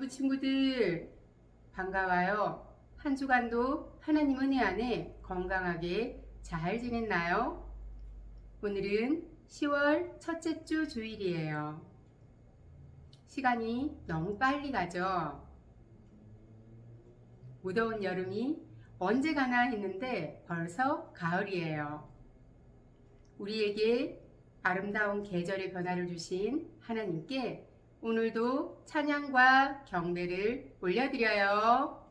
유부 친구들 반가워요. 한 주간도 하나님 은혜 안에 건강하게 잘 지냈나요? 오늘은 10월 첫째 주 주일이에요. 시간이 너무 빨리 가죠. 무더운 여름이 언제 가나 했는데 벌써 가을이에요. 우리에게 아름다운 계절의 변화를 주신 하나님께 오늘도 찬양과 경배를 올려드려요.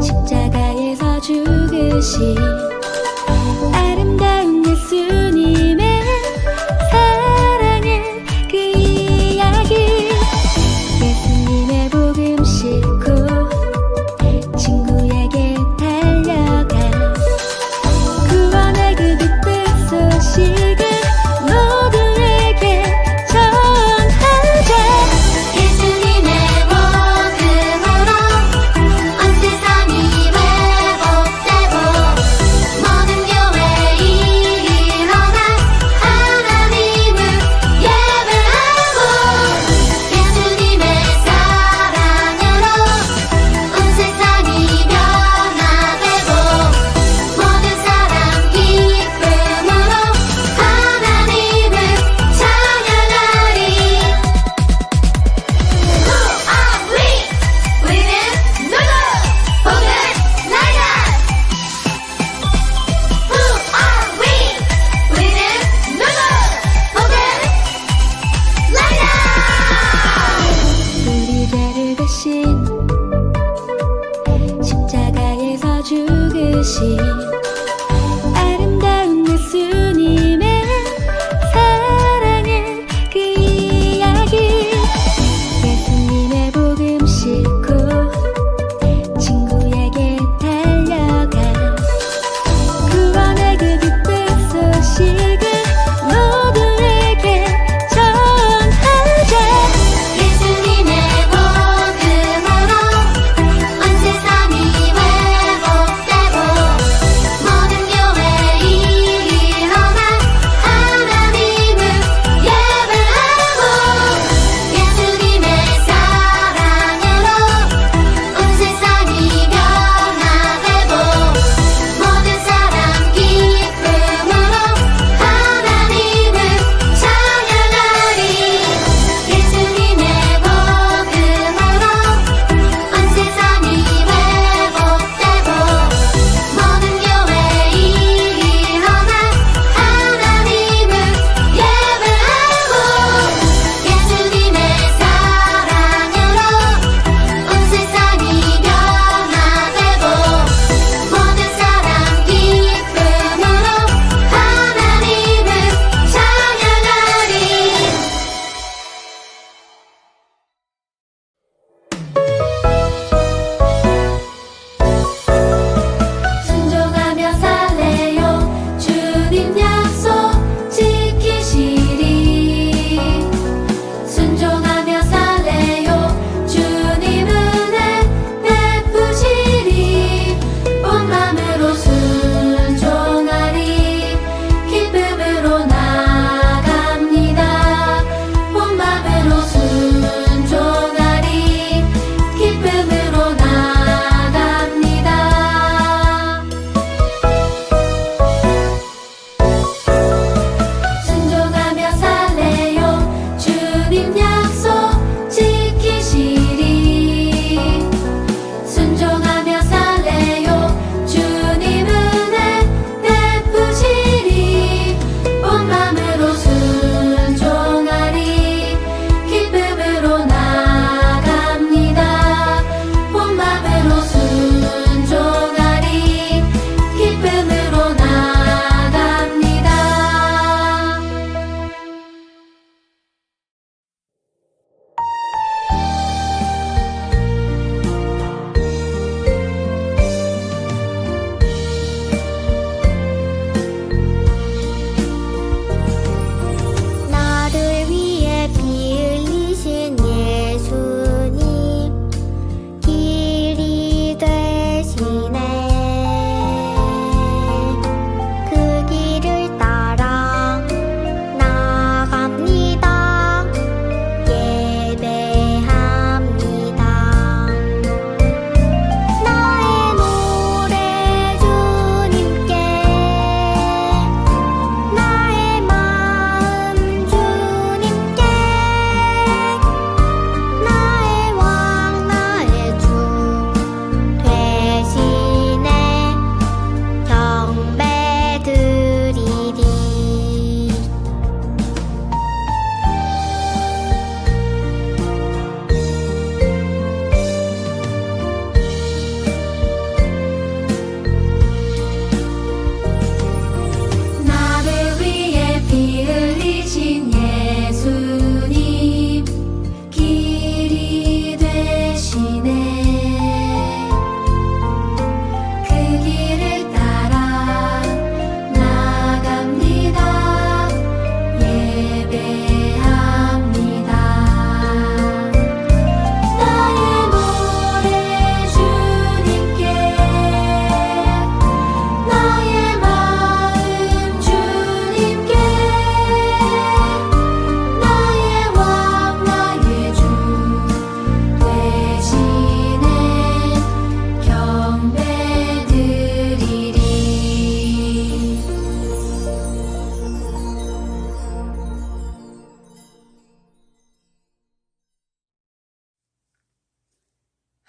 십자가에서 죽으신 아름다운 예수님의 사랑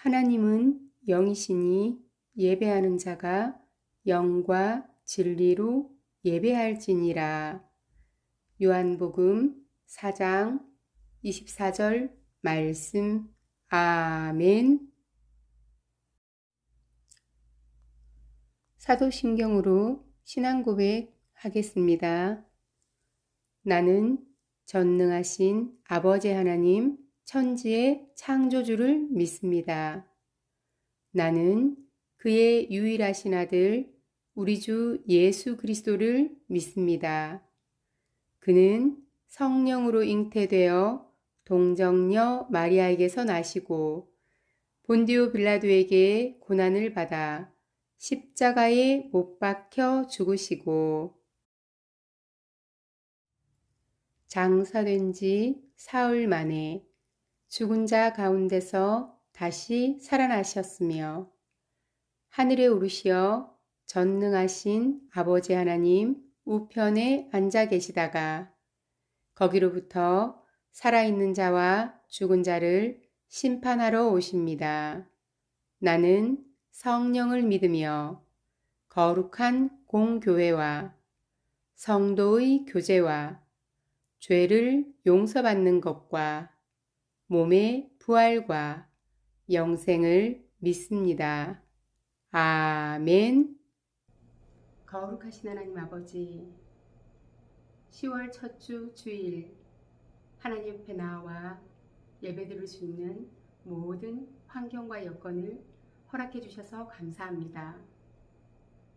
하나님은 영이시니 예배하는 자가 영과 진리로 예배할지니라. 요한복음 4장 24절 말씀. 아멘. 사도신경으로 신앙 고백 하겠습니다. 나는 전능하신 아버지 하나님 천지의 창조주를 믿습니다. 나는 그의 유일하신 아들 우리 주 예수 그리스도를 믿습니다. 그는 성령으로 잉태되어 동정녀 마리아에게서 나시고 본디오 빌라도에게 고난을 받아 십자가에 못 박혀 죽으시고 장사된 지 사흘 만에 죽은 자 가운데서 다시 살아나셨으며 하늘에 오르시어 전능하신 아버지 하나님 우편에 앉아 계시다가 거기로부터 살아있는 자와 죽은 자를 심판하러 오십니다. 나는 성령을 믿으며 거룩한 공교회와 성도의 교제와 죄를 용서받는 것과 몸의 부활과 영생을 믿습니다. 아멘. 거룩하신 하나님 아버지, 10월 첫 주 주일 하나님 옆에 나와 예배드릴 수 있는 모든 환경과 여건을 허락해 주셔서 감사합니다.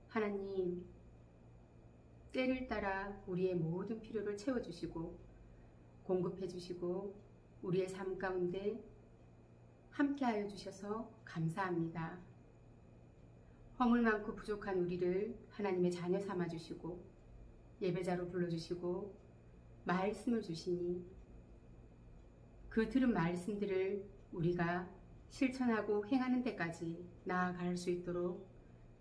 하나님, 때를 따라 우리의 모든 필요를 채워주시고 공급해 주시고 우리의 삶 가운데 함께하여 주셔서 감사합니다. 허물 많고 부족한 우리를 하나님의 자녀 삼아 주시고 예배자로 불러주시고 말씀을 주시니 그 들은 말씀들을 우리가 실천하고 행하는 데까지 나아갈 수 있도록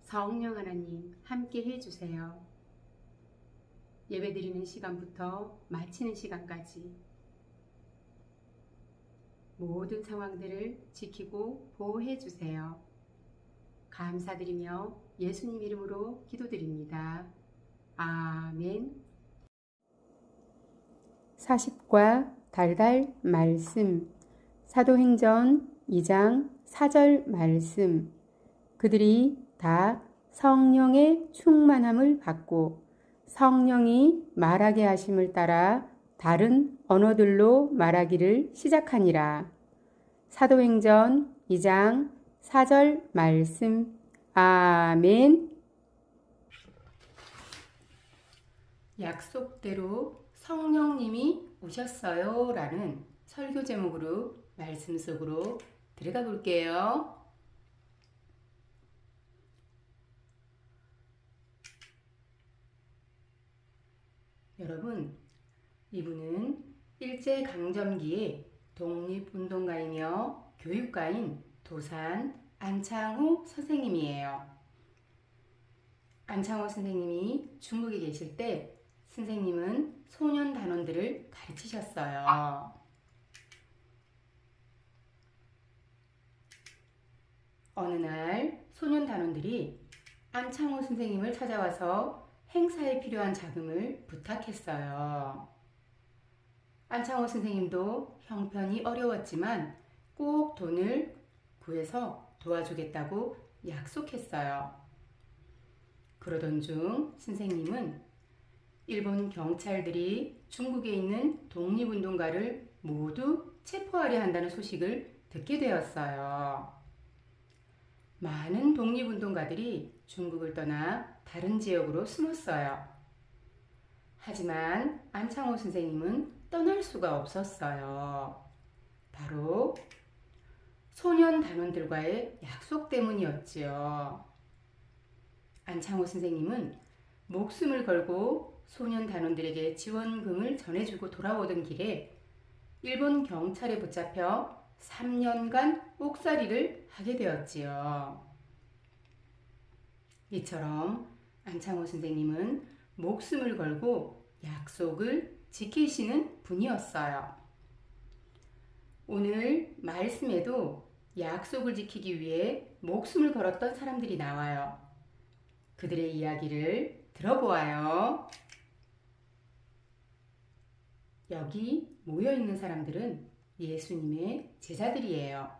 성령 하나님 함께 해주세요. 예배드리는 시간부터 마치는 시간까지 모든 상황들을 지키고 보호해 주세요. 감사드리며 예수님 이름으로 기도드립니다. 아멘. 사십과 달달 말씀. 사도행전 2장 4절 말씀. 그들이 다 성령의 충만함을 받고 성령이 말하게 하심을 따라 다른 언어들로 말하기를 시작하니라. 사도행전 2장 4절 말씀. 아멘. 약속대로 성령님이 오셨어요 라는 설교 제목으로 말씀 속으로 들어가 볼게요. 여러분, 이분은 일제강점기의 독립운동가이며 교육가인 도산 안창호 선생님이에요. 안창호 선생님이 중국에 계실 때 선생님은 소년 단원들을 가르치셨어요. 어느 날 소년 단원들이 안창호 선생님을 찾아와서 행사에 필요한 자금을 부탁했어요. 안창호 선생님도 형편이 어려웠지만 꼭 돈을 구해서 도와주겠다고 약속했어요. 그러던 중 선생님은 일본 경찰들이 중국에 있는 독립운동가를 모두 체포하려 한다는 소식을 듣게 되었어요. 많은 독립운동가들이 중국을 떠나 다른 지역으로 숨었어요. 하지만 안창호 선생님은 떠날 수가 없었어요. 바로 소년 단원들과의 약속 때문이었지요. 안창호 선생님은 목숨을 걸고 소년 단원들에게 지원금을 전해주고 돌아오던 길에 일본 경찰에 붙잡혀 3년간 옥살이를 하게 되었지요. 이처럼 안창호 선생님은 목숨을 걸고 약속을 지키시는 분이었어요. 오늘 말씀에도 약속을 지키기 위해 목숨을 걸었던 사람들이 나와요. 그들의 이야기를 들어보아요. 여기 모여 있는 사람들은 예수님의 제자들이에요.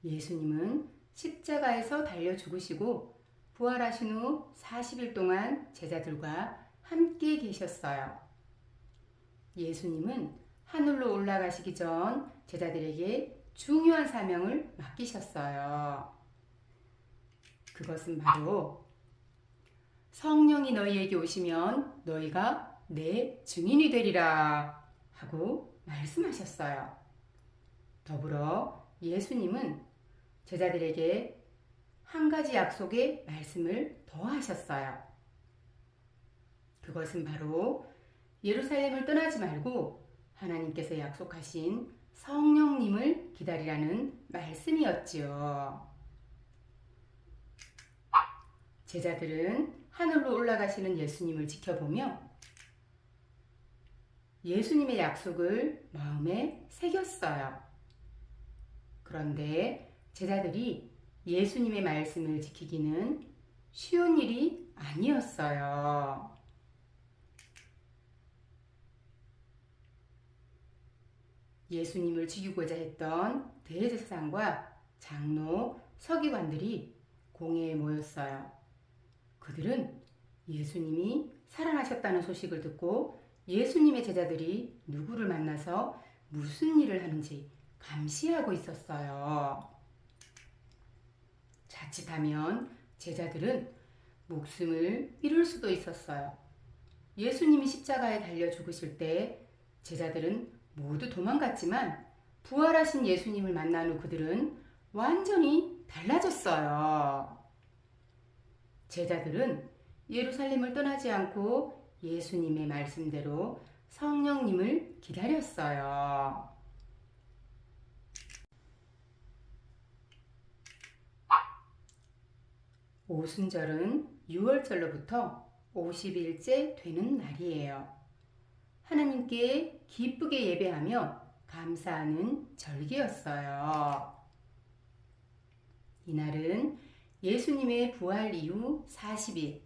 예수님은 십자가에서 달려 죽으시고 부활하신 후 40일 동안 제자들과 함께 계셨어요. 예수님은 하늘로 올라가시기 전 제자들에게 중요한 사명을 맡기셨어요. 그것은 바로 성령이 너희에게 오시면 너희가 내 증인이 되리라 하고 말씀하셨어요. 더불어 예수님은 제자들에게 한 가지 약속의 말씀을 더하셨어요. 그것은 바로 예루살렘을 떠나지 말고 하나님께서 약속하신 성령님을 기다리라는 말씀이었지요. 제자들은 하늘로 올라가시는 예수님을 지켜보며 예수님의 약속을 마음에 새겼어요. 그런데 제자들이 예수님의 말씀을 지키기는 쉬운 일이 아니었어요. 예수님을 죽이고자 했던 대제사장과 장로, 서기관들이 공회에 모였어요. 그들은 예수님이 살아나셨다는 소식을 듣고 예수님의 제자들이 누구를 만나서 무슨 일을 하는지 감시하고 있었어요. 자칫하면 제자들은 목숨을 잃을 수도 있었어요. 예수님이 십자가에 달려 죽으실 때 제자들은 모두 도망갔지만 부활하신 예수님을 만난 후 그들은 완전히 달라졌어요. 제자들은 예루살렘을 떠나지 않고 예수님의 말씀대로 성령님을 기다렸어요. 오순절은 6월절로부터 50일째 되는 날이에요. 하나님께 기쁘게 예배하며 감사하는 절기였어요. 이날은 예수님의 부활 이후 40일,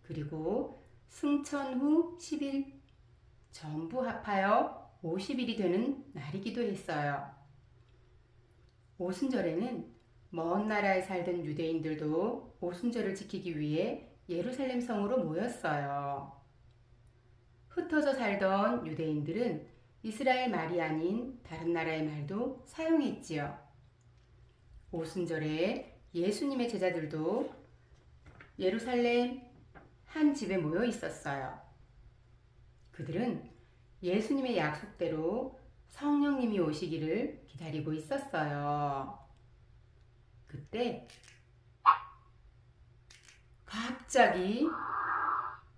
그리고 승천 후 10일 전부 합하여 50일이 되는 날이기도 했어요. 오순절에는 먼 나라에 살던 유대인들도 오순절을 지키기 위해 예루살렘 성으로 모였어요. 흩어져 살던 유대인들은 이스라엘 말이 아닌 다른 나라의 말도 사용했지요. 오순절에 예수님의 제자들도 예루살렘 한 집에 모여 있었어요. 그들은 예수님의 약속대로 성령님이 오시기를 기다리고 있었어요. 그때 갑자기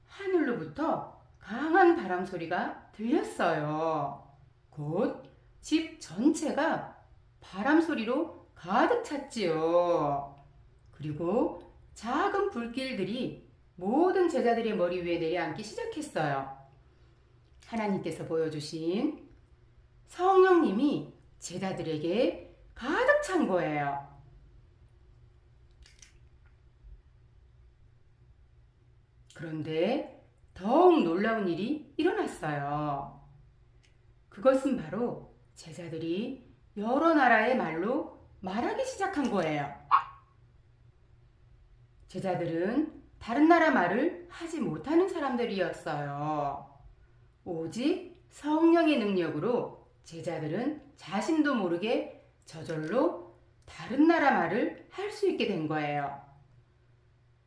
하늘로부터 강한 바람 소리가 들렸어요. 곧 집 전체가 바람 소리로 가득 찼지요. 그리고 작은 불길들이 모든 제자들의 머리 위에 내려앉기 시작했어요. 하나님께서 보여주신 성령님이 제자들에게 가득 찬 거예요. 그런데 더욱 놀라운 일이 일어났어요. 그것은 바로 제자들이 여러 나라의 말로 말하기 시작한 거예요. 제자들은 다른 나라 말을 하지 못하는 사람들이었어요. 오직 성령의 능력으로 제자들은 자신도 모르게 저절로 다른 나라 말을 할 수 있게 된 거예요.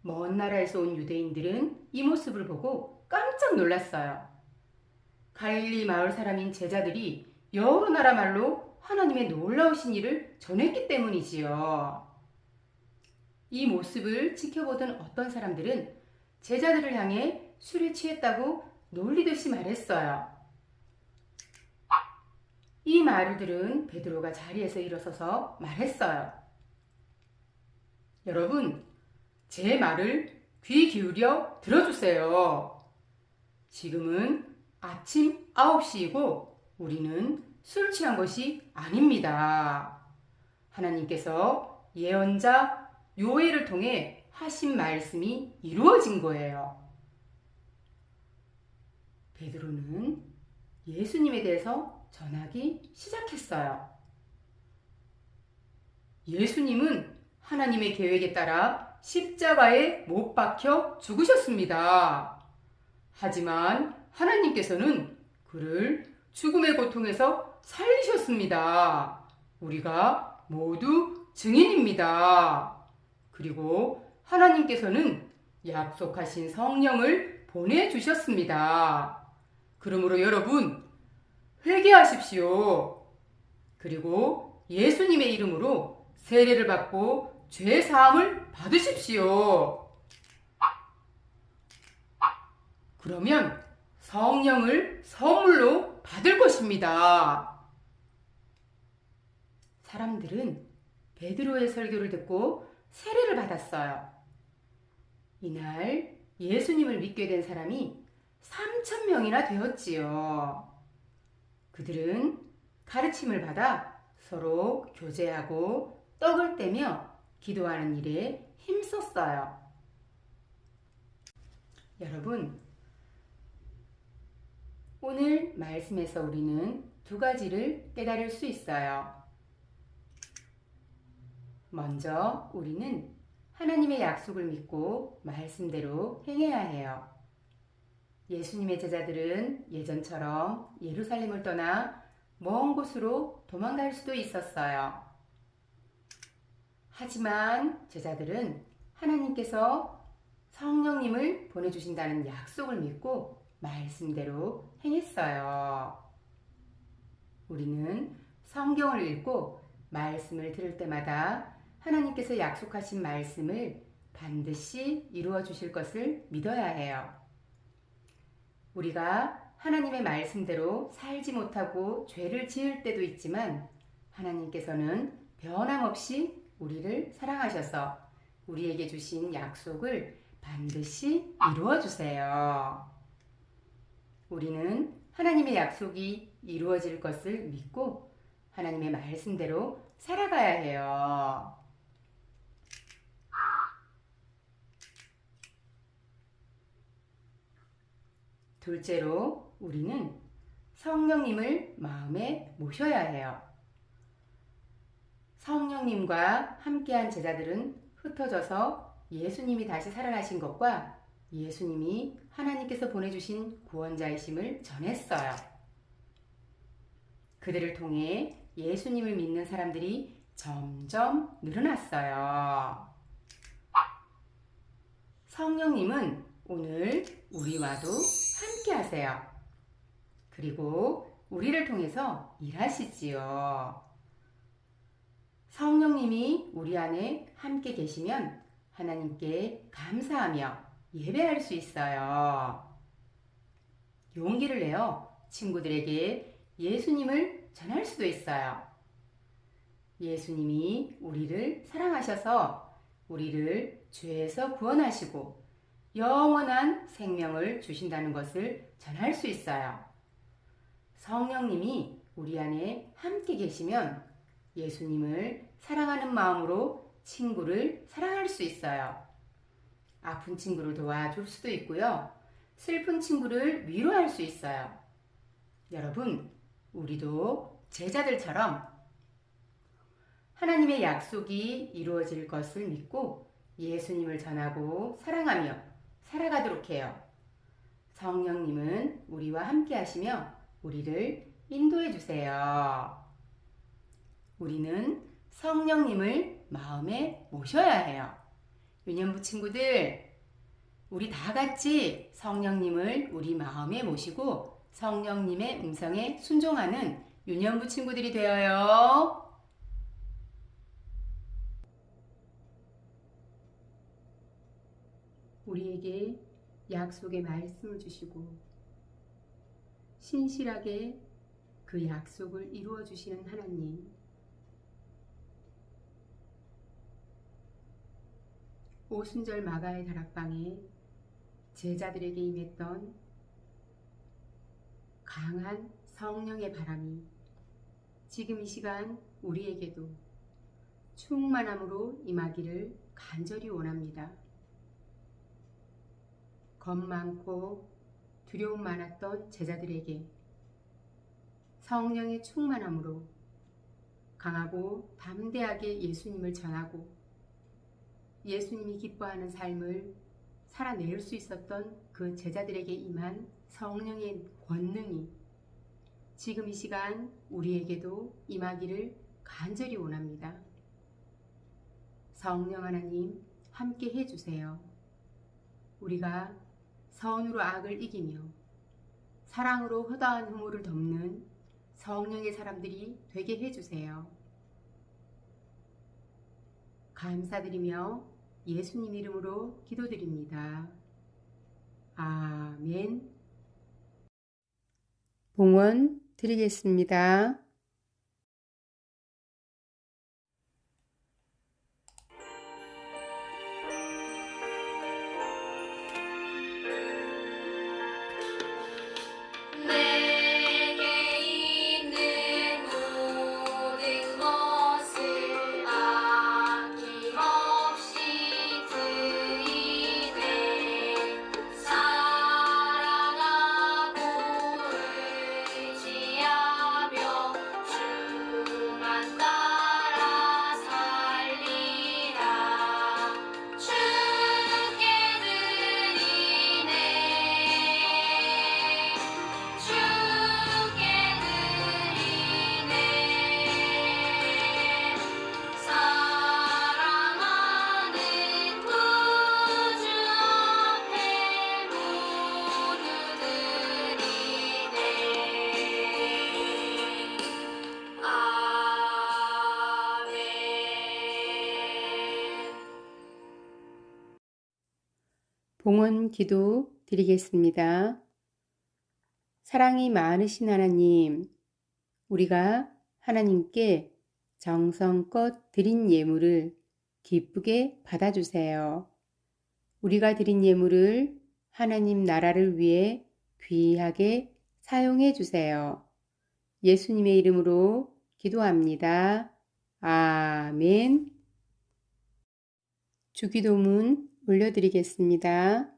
먼 나라에서 온 유대인들은 이 모습을 보고 깜짝 놀랐어요. 갈릴리 마을 사람인 제자들이 여러 나라 말로 하나님의 놀라우신 일을 전했기 때문이지요. 이 모습을 지켜보던 어떤 사람들은 제자들을 향해 술에 취했다고 놀리듯이 말했어요. 이 말을 들은 베드로가 자리에서 일어서서 말했어요. 여러분, 제 말을 귀 기울여 들어주세요. 지금은 아침 9시이고 우리는 술 취한 것이 아닙니다. 하나님께서 예언자 요엘을 통해 하신 말씀이 이루어진 거예요. 베드로는 예수님에 대해서 전하기 시작했어요. 예수님은 하나님의 계획에 따라 십자가에 못 박혀 죽으셨습니다. 하지만 하나님께서는 그를 죽음의 고통에서 살리셨습니다. 우리가 모두 증인입니다. 그리고 하나님께서는 약속하신 성령을 보내주셨습니다. 그러므로 여러분, 회개하십시오. 그리고 예수님의 이름으로 세례를 받고 죄 사함을 받으십시오. 그러면 성령을 선물로 받을 것입니다. 사람들은 베드로의 설교를 듣고 세례를 받았어요. 이날 예수님을 믿게 된 사람이 3,000명이나 되었지요. 그들은 가르침을 받아 서로 교제하고 떡을 떼며 기도하는 일에 힘썼어요. 여러분, 오늘 말씀에서 우리는 두 가지를 깨달을 수 있어요. 먼저 우리는 하나님의 약속을 믿고 말씀대로 행해야 해요. 예수님의 제자들은 예전처럼 예루살렘을 떠나 먼 곳으로 도망갈 수도 있었어요. 하지만 제자들은 하나님께서 성령님을 보내주신다는 약속을 믿고 말씀대로 행했어요. 우리는 성경을 읽고 말씀을 들을 때마다 하나님께서 약속하신 말씀을 반드시 이루어 주실 것을 믿어야 해요. 우리가 하나님의 말씀대로 살지 못하고 죄를 지을 때도 있지만 하나님께서는 변함없이 우리를 사랑하셔서 우리에게 주신 약속을 반드시 이루어 주세요. 우리는 하나님의 약속이 이루어질 것을 믿고 하나님의 말씀대로 살아가야 해요. 둘째로 우리는 성령님을 마음에 모셔야 해요. 성령님과 함께한 제자들은 흩어져서 예수님이 다시 살아나신 것과 예수님이 하나님께서 보내주신 구원자이심을 전했어요. 그들을 통해 예수님을 믿는 사람들이 점점 늘어났어요. 성령님은 오늘 우리와도 함께 하세요. 그리고 우리를 통해서 일하시지요. 성령님이 우리 안에 함께 계시면 하나님께 감사하며 예배할 수 있어요. 용기를 내어 친구들에게 예수님을 전할 수도 있어요. 예수님이 우리를 사랑하셔서 우리를 죄에서 구원하시고 영원한 생명을 주신다는 것을 전할 수 있어요. 성령님이 우리 안에 함께 계시면 예수님을 사랑하는 마음으로 친구를 사랑할 수 있어요. 아픈 친구를 도와줄 수도 있고요. 슬픈 친구를 위로할 수 있어요. 여러분, 우리도 제자들처럼 하나님의 약속이 이루어질 것을 믿고 예수님을 전하고 사랑하며 살아가도록 해요. 성령님은 우리와 함께 하시며 우리를 인도해 주세요. 우리는 성령님을 마음에 모셔야 해요. 유년부 친구들, 우리 다 같이 성령님을 우리 마음에 모시고 성령님의 음성에 순종하는 유년부 친구들이 되어요. 우리에게 약속의 말씀을 주시고 신실하게 그 약속을 이루어 주시는 하나님, 오순절 마가의 다락방에 제자들에게 임했던 강한 성령의 바람이 지금 이 시간 우리에게도 충만함으로 임하기를 간절히 원합니다. 겁 많고 두려움 많았던 제자들에게 성령의 충만함으로 강하고 담대하게 예수님을 전하고 예수님이 기뻐하는 삶을 살아낼 수 있었던 그 제자들에게 임한 성령의 권능이 지금 이 시간 우리에게도 임하기를 간절히 원합니다. 성령 하나님 함께 해주세요. 우리가 선으로 악을 이기며 사랑으로 허다한 흠모를 덮는 성령의 사람들이 되게 해주세요. 감사드리며 예수님 이름으로 기도드립니다. 아멘. 봉헌 드리겠습니다. 내게 있는 모든 것을 아낌없이 드리네. 사랑하고 의지하며 주만 따라 살리라. 주께 드리네. 주께 드리네. 사랑하는 구주 앞에 모두 드리네. 아멘. 봉헌 기도 드리겠습니다. 사랑이 많으신 하나님, 우리가 하나님께 정성껏 드린 예물을 기쁘게 받아주세요. 우리가 드린 예물을 하나님 나라를 위해 귀하게 사용해 주세요. 예수님의 이름으로 기도합니다. 아멘. 주기도문 올려드리겠습니다.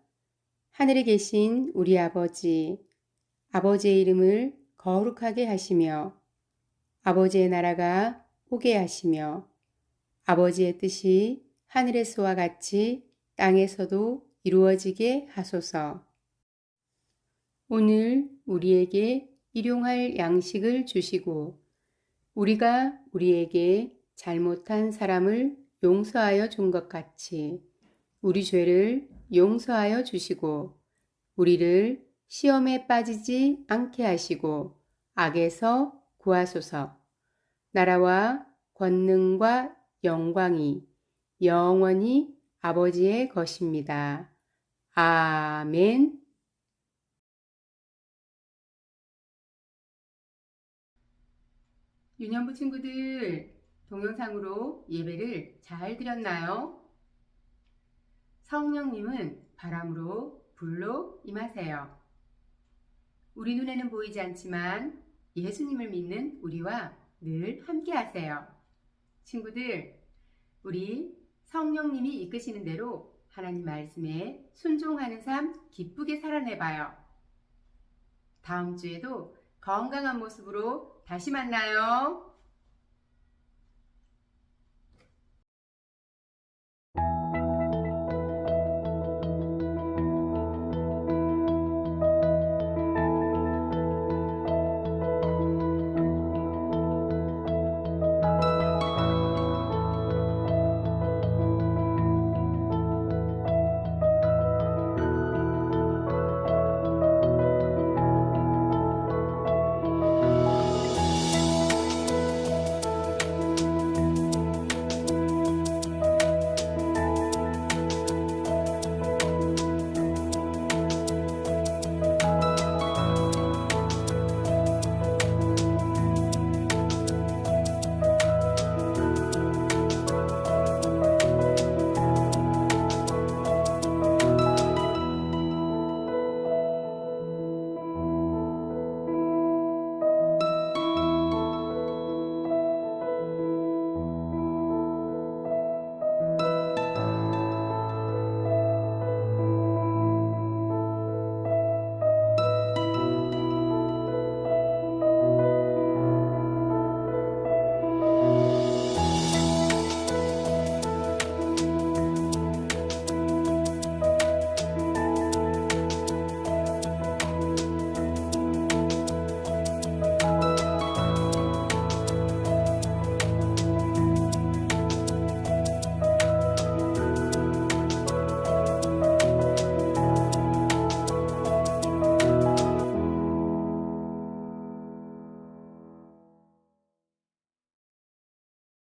하늘에 계신 우리 아버지, 아버지의 이름을 거룩하게 하시며 아버지의 나라가 오게 하시며 아버지의 뜻이 하늘에서와 같이 땅에서도 이루어지게 하소서. 오늘 우리에게 일용할 양식을 주시고 우리가 우리에게 잘못한 사람을 용서하여 준 것 같이 우리 죄를 용서하여 주시고 우리를 시험에 빠지지 않게 하시고 악에서 구하소서. 나라와 권능과 영광이 영원히 아버지의 것입니다. 아멘. 유년부 친구들, 동영상으로 예배를 잘 드렸나요? 성령님은 바람으로 불로 임하세요. 우리 눈에는 보이지 않지만 예수님을 믿는 우리와 늘 함께 하세요. 친구들, 우리 성령님이 이끄시는 대로 하나님 말씀에 순종하는 삶 기쁘게 살아내봐요. 다음 주에도 건강한 모습으로 다시 만나요.